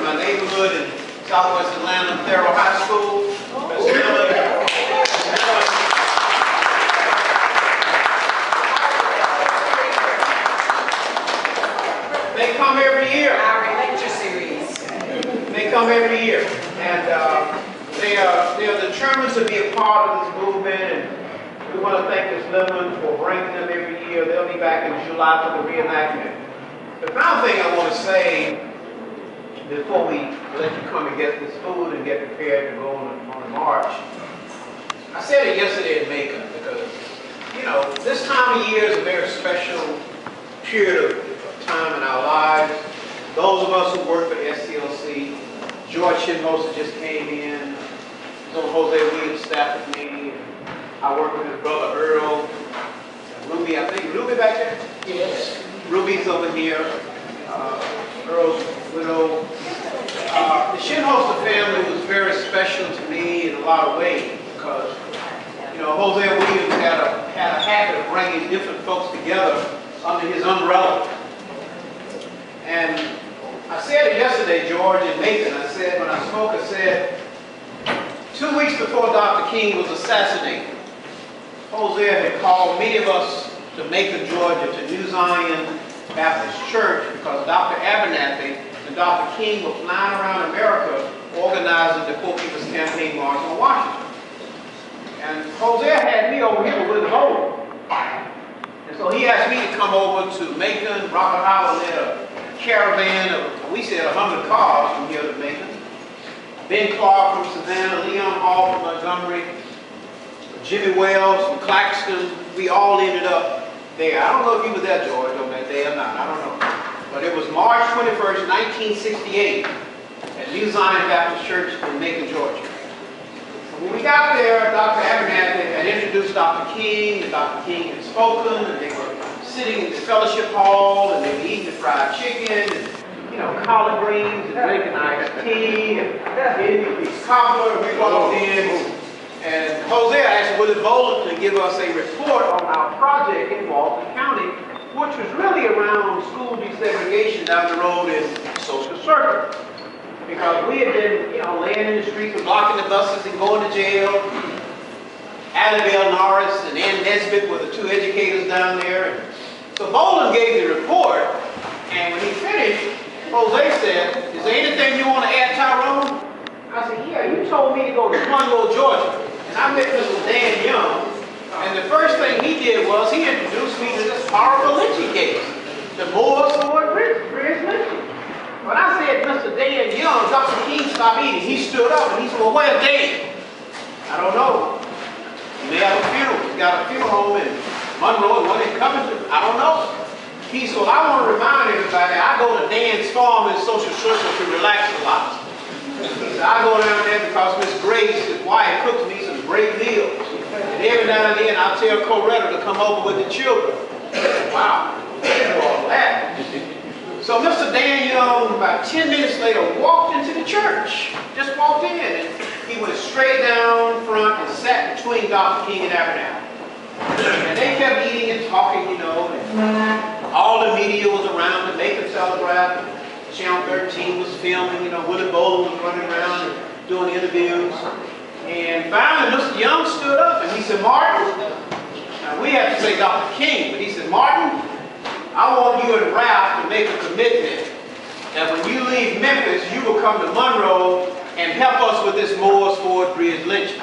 my neighborhood in Southwest Atlanta, Farrell High School. Miss Miller. They come every year. Our lecture series. They come every year, and they are determined to be a part of this movement. And we want to thank Ms. Lemon for bringing them every year. They'll be back in July for the reenactment. The final thing I want to say before we let you come and get this food and get prepared to go on the march, I said it yesterday in Macon because, you know, this time of year is a very special period of time in our lives. Those of us who work for the SCLC, George Shinmosa just came in, so Jose Williams staff with me, and I work with his brother Earl, Ruby, I think, Ruby back there? Yes. Ruby's over here, Earl's widow. The Shinmosa family was very special to me in a lot of ways because, you know, Jose Williams had a habit of bringing different folks together under his umbrella. And I said it yesterday, George, in Macon. I said, when I spoke, I said, 2 weeks before Dr. King was assassinated, Jose had called many of us to Macon, Georgia, to New Zion Baptist Church because Dr. Abernathy and Dr. King were flying around America organizing the Poor People's Campaign March on Washington. And Jose had me over here with Bowling. And so he asked me to come over to Macon. Robert Howell led a caravan of, we said, 100 cars from here to Macon. Ben Clark from Savannah, Leon Hall from Montgomery, Jimmy Wells from Claxton. We all ended up there. I don't know if you were there, George, on that day or not. I don't know. But it was March 21st, 1968 at New Zion Baptist Church in Macon, Georgia. When we got there, Dr. Abernathy had introduced Dr. King, and Dr. King had spoken, and they were sitting in the fellowship hall, and they were eating the fried chicken, and, you know, collard greens, and drinking iced tea, and eating the cobbler, and we walked in, and Jose asked Willie Bowler to give us a report on our project in Walton County, which was really around school desegregation down the road in Social Circle. Because we had been, you know, laying in the streets and blocking the buses and going to jail. Alabelle Norris and Ann Nesbitt were the two educators down there. And so Boland gave the report, and when he finished, Jose said, "Is there anything you want to add, Tyrone?" I said, "Yeah, you told me to go to Monroe, Georgia." And I met Mr. Dan Young, and the first thing he did was he introduced me to this horrible lynching case, the Moores Ford Bridge lynching. When I said, "Mr. Dan Young, Dr. King, stop eating," he stood up and he said, "Well, where's Dan?" I don't know. He may have a funeral. He's got a funeral home in Monroe and one in Covington. I don't know. He said, "Well, I want to remind everybody, I go to Dan's farm in Social Circle to relax a lot. He said, I go down there because Miss Grace, his wife, cooks me some great meals. And every now and then I'll tell Coretta to come over with the children." Wow, they do all that. So Mr. Dan Young, about 10 minutes later, walked into the church. Just walked in, and he went straight down front and sat between Dr. King and Abernathy. And they kept eating and talking, you know, and all the media was around, the Macon Telegraph, Channel 13 was filming, you know, Willie Bowler was running around and doing interviews. And finally, Mr. Young stood up and he said, "Martin," now we have to say Dr. King, but he said, "Martin, I want you and Ralph to make a commitment that when you leave Memphis, you will come to Monroe and help us with this Moores Ford Bridge lynching."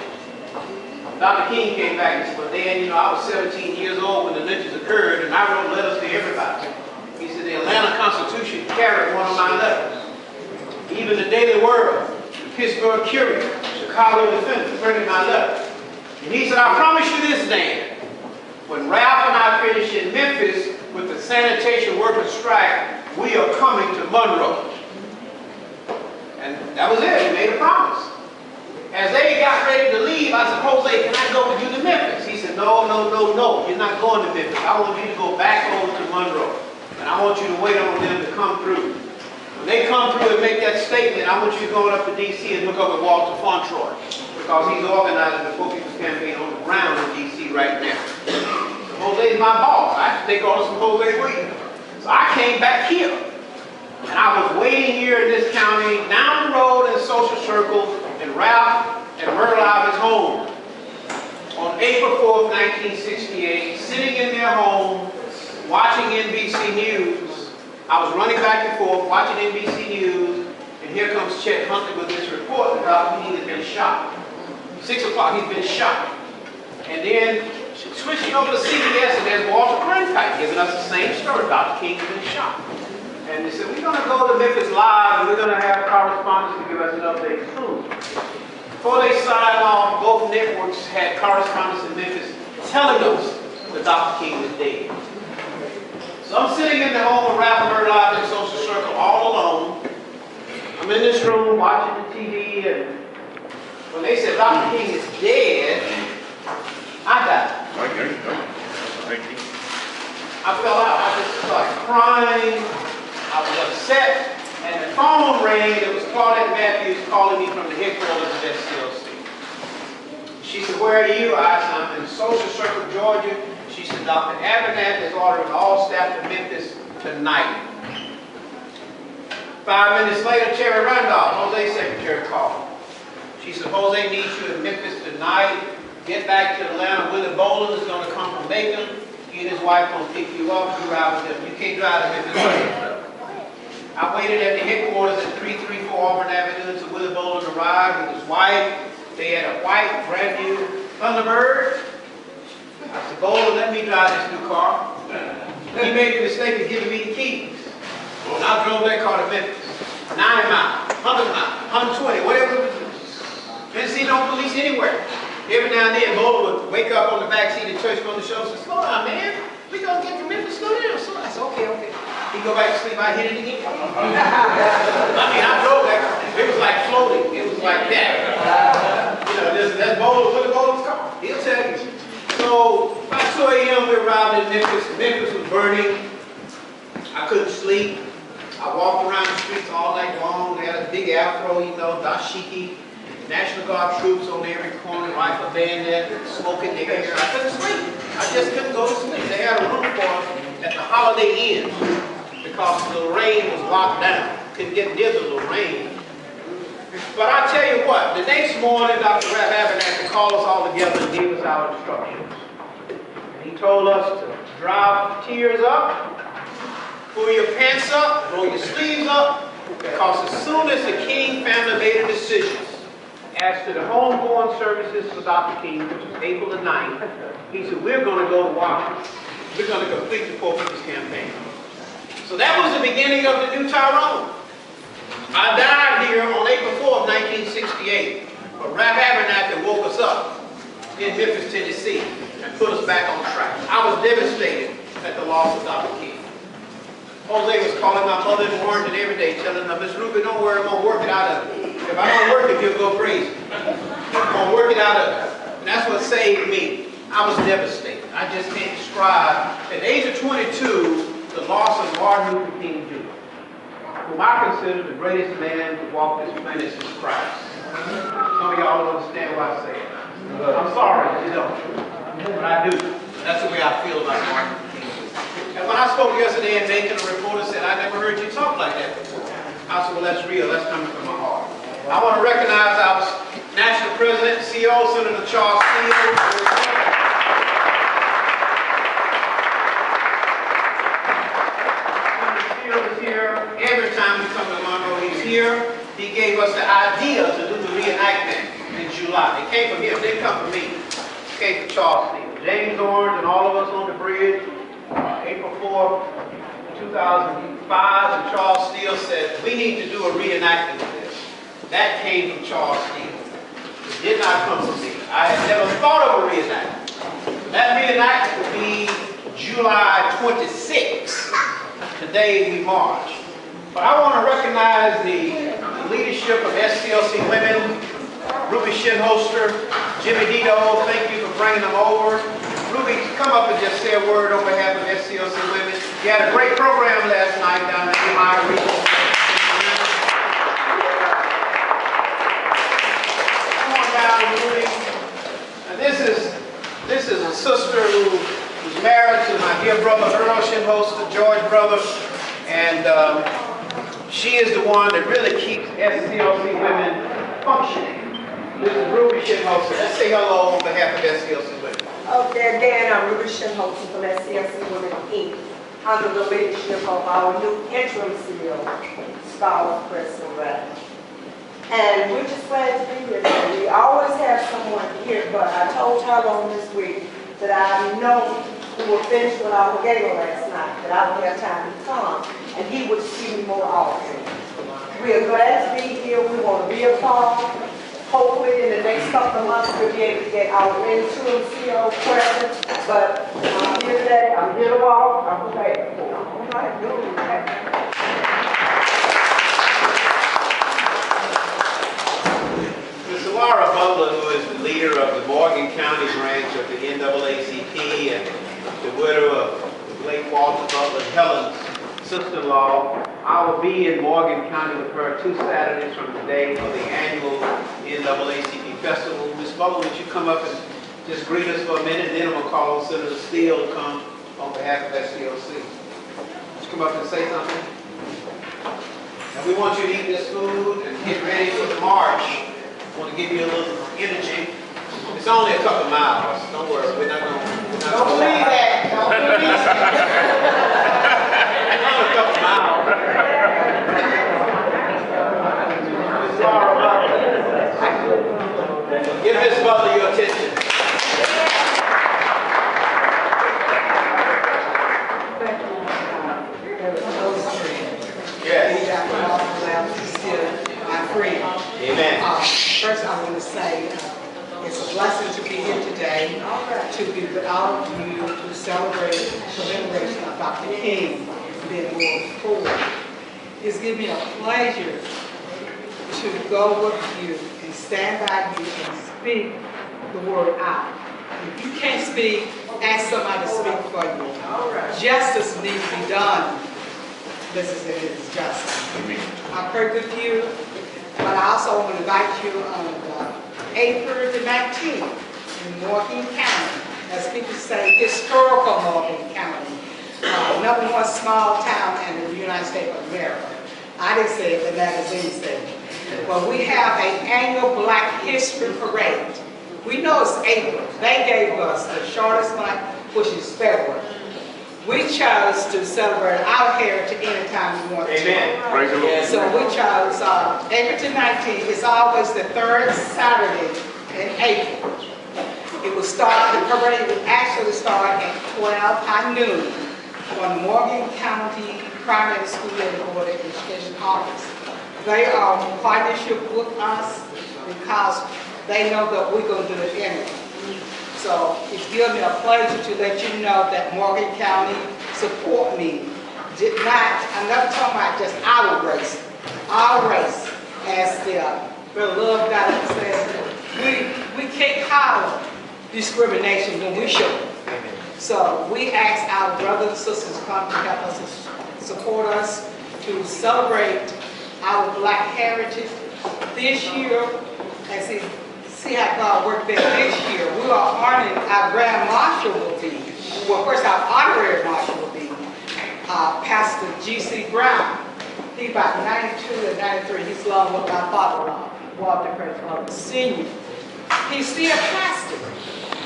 Dr. King came back and said, "Well, Dan, you know, I was 17 years old when the lynchings occurred, and I wrote letters to everybody." He said, "The Atlanta Constitution carried one of my letters. Even the Daily World, the Pittsburgh Courier, Chicago Defender printed my letter." And he said, "I promise you this, Dan, when Ralph and I finish in Memphis with the sanitation workers strike, we are coming to Monroe." And that was it. He made a promise. As they got ready to leave, I said, "Jose, can I go with you to Memphis?" He said, "No, no, no, no. You're not going to Memphis. I want you to go back over to Monroe. And I want you to wait on them to come through. When they come through and make that statement, I want you going up to D.C. and look up at Walter Fontroy, because he's organizing the Poor People's Campaign on the ground in D.C. right now. So Jose's my boss. I have to take orders from Jose Williams. So I came back here. And I was waiting here in this county, down the road in Social Circle, in Ralph and Myrtle Ivy's home. On April 4th, 1968, sitting in their home, watching NBC News. I was running back and forth, watching NBC News, and here comes Chet Huntley with this report that Dr. King has been shot. 6 o'clock, he's been shot. And then switching over to CBS, and there's Walter Cronkite giving us the same story. Dr. King has been shot. And they said, we're going to go to Memphis Live, and we're going to have correspondents to give us an update soon. Before they signed off, both networks had correspondents in Memphis telling us that Dr. King was dead. So I'm sitting in the home of Ralph and Myrtle Ivy in Social Circle all alone. I'm in this room watching the TV, and when they said Dr. King is dead, I died. I fell out. I just started crying. I was upset. And the phone rang. It was Claudette Matthews calling me from the headquarters of SCLC. She said, where are you? I said, I'm in Social Circle, Georgia. She said, Dr. Abernathy is ordering all staff to Memphis tonight. 5 minutes later, Terry Randolph, Jose's secretary, called. She said, Jose needs you in Memphis tonight. Get back to Atlanta. Willie Boland is going to come from Macon. He and his wife will pick you up. You ride with them. You can't drive to Memphis. I waited at the headquarters at 334 Auburn Avenue until Willie Boland arrived with his wife. They had a white, brand new Thunderbird. I said, Boland, let me drive this new car. He made the mistake of giving me the keys. And I drove that car to Memphis. 90 miles, 100 miles, 120, whatever it was. Didn't see no police anywhere. Every now and then, Boland would wake up on the back seat of church on the show and say, slow down, man. We gonna get to Memphis, slow down. So I said, okay. He'd go back to sleep, I hit it again. I mean, I drove that car. It was like floating. It was like that. You know, that's Boland, Willie Boland's car. He'll tell you. So, by 2 a.m. we arrived in Memphis. Memphis was burning. I couldn't sleep. I walked around the streets all night long. They had a big afro, you know, dashiki. National Guard troops on every corner, rifle bayonet, smoking their hair. I couldn't sleep. I just couldn't go to sleep. They had a room for us at the Holiday Inn because the Lorraine was locked down. Couldn't get near the Lorraine. But I tell you what, the next morning, Dr. Abernathy called us all together and gave us our instructions. And he told us to drive tears up, pull your pants up, roll your sleeves up, because as soon as the King family made a decision as to the homegoing services for Dr. King, which was April the 9th, he said, we're going to go to Washington. We're going to complete the Poor People's Campaign. So that was the beginning of the new Tyrone. I died here on April 4th, 1968. But Ralph Abernathy woke us up in Memphis, Tennessee, and put us back on track. I was devastated at the loss of Dr. King. Jose was calling my mother in Warrington every day, telling her, Miss Ruby, don't worry, I'm going to work it out of it. If I don't work it, you'll go crazy. I'm going to work it out of it. And that's what saved me. I was devastated. I just can't describe. At the age of 22, the loss of Martin Luther King Jr., whom I consider the greatest man to walk this planet since Christ. Some of y'all don't understand why I say it. I'm sorry, you don't. But I do. That's the way I feel about Martin Luther King Jr. And when I spoke yesterday in Macon, a reporter said, I never heard you talk like that before. I said, well, that's real. That's coming from my heart. I want to recognize our National President and CEO, Senator Charles Steele. Every time we come to Monroe, he's here. He gave us the idea to do the reenactment in July. It came from him. It didn't come from me. It came from Charles Steele. James Orange and all of us on the bridge, April 4th, 2005, and Charles Steele said, we need to do a reenactment of this. That came from Charles Steele. It did not come from me. I had never thought of a reenactment. That reenactment would be July 26th. Today we march. But I want to recognize the leadership of SCLC women, Ruby Shinholster, Jimmy Dito, thank you for bringing them over. Ruby, come up and just say a word on behalf of SCLC women. You had a great program last night down at G.B.R. Come on down, Ruby. And this is a sister who's married to my dear brother Earl Shinholster, George brother, and She is the one that really keeps SCLC women functioning. Mrs. Ruby Shinholster, let's say hello on behalf of SCLC women. Okay, again, I'm Ruby Shinholster from SCLC Women Inc. Under the leadership of our new interim CEO, Scholar Preston Rattle. And we're just glad to be here today. We always have someone here, but I told Tyrone this week that I know we were finished with our gala last night, that I don't have time to come, and he would see me more often. We are glad to be here. We want to be a part. Hopefully in the next couple of months we'll be able to get our interim CEO present. But I'm here today. I'm here to walk. I'm prepared. Ms. Laura Butler, who is the leader of the Morgan County branch of the NAACP and the widow of the late Walter Butler, Helen's sister-in-law. I will be in Morgan County with her 2 Saturdays from today for the annual NAACP festival. Ms. Butler, would you come up and just greet us for a minute, and then I'm going to call on Senator Steele to come on behalf of SCLC. Would you come up and say something? And we want you to eat this food and get ready for the march. I want to give you a little energy. It's only a couple miles. Don't worry, we're not going to... Don't believe that. Don't believe that. A couple miles. Ms. Laura Butler. Give Ms. Butler your attention. Amen. First, I want to say it's a blessing to be here today, to be with all of you to celebrate the commemoration of Dr. King being moved forward. It's given me a pleasure to go with you and stand by you and speak the word out. If you can't speak, ask somebody to speak for you. Justice needs to be done. This is it is justice. I pray with you, but I also want to invite you on April the 19th in Morgan County. As people say, historical Morgan County. #1 small town in the United States of America. I didn't say it, the magazine said it. But we have an annual Black History Parade. We know it's April. They gave us the shortest month, which is February. We chose to celebrate our heritage anytime we want to. Amen. Praise the Lord. So we chose April the 19th. It's always the 3rd Saturday in April. It will start, the parade will actually start at 12 noon on the Morgan County Primary School and Board of Education office. They are in partnership with us because they know that we're going to do it anyway. So it's given me a pleasure to let you know that Morgan County support me. I'm not talking about just our race. Our race, as the beloved God says, we can't hide discrimination when we show it. So we ask our brothers and sisters to come to help us, support us, to celebrate our Black heritage. This year, as see how God worked there this year, we are honoring our Grand Marshal will be, well first our honorary Marshal will be, Pastor G.B.R. He's about 92 and 93, he's along with my father-in-law, Walter Preston Sr. He's still pastor.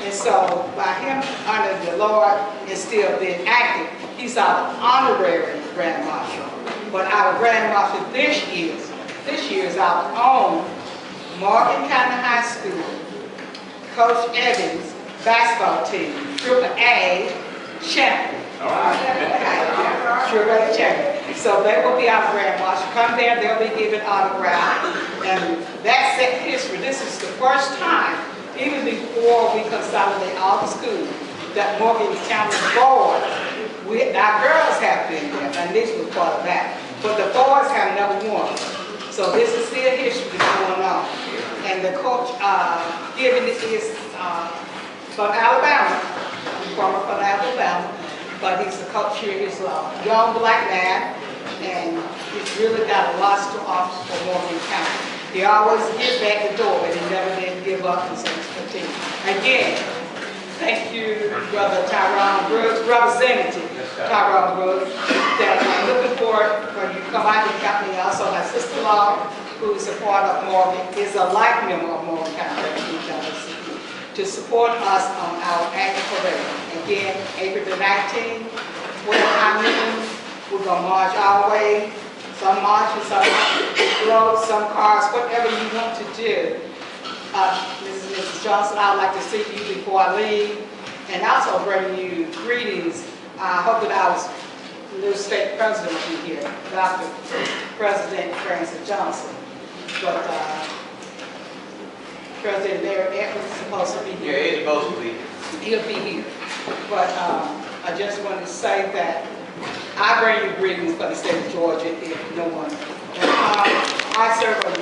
And so by him honoring the Lord and still being active, he's our honorary Grand Marshal. But our Grand Marshal this year is our own Morgan County High School, Coach Evans basketball team, AAA champion. AAA champion. So they will be our Grand Marshal. Come there, they'll be giving autographs. And that's set history. This is the first time, even before we consolidate all the schools, that Morgan County board, our girls have been there, and this was part of that. But the boys have never won. So this is still history going on. And the coach giving this is from Alabama, from Alabama, but he's the coach here. He's a young Black man, and he's really got a lot to offer for Morgan County. He always gives back the door, but he never did give up his expertise. Again, thank you, Brother Tyrone, representative Tyrone Brooks, that I'm looking forward for you to come out and got me. Also, my sister-in-law, who is a part of Morgan, is a life member of Morgan County to support us on our annual parade. Again, April the 19th, 12 high noon, we're gonna march our way. Some marches, some roads, some cars, whatever you want to do. Mrs. Johnson, I would like to see you before I leave, and also bring you greetings. I hope that our new state president will be here, Dr. President Francis Johnson. But President Larry Edwards is supposed to be here. Yeah, he's supposed to be. He'll be here. But I just wanted to say that I bring you greetings for the state of Georgia if no one. I serve on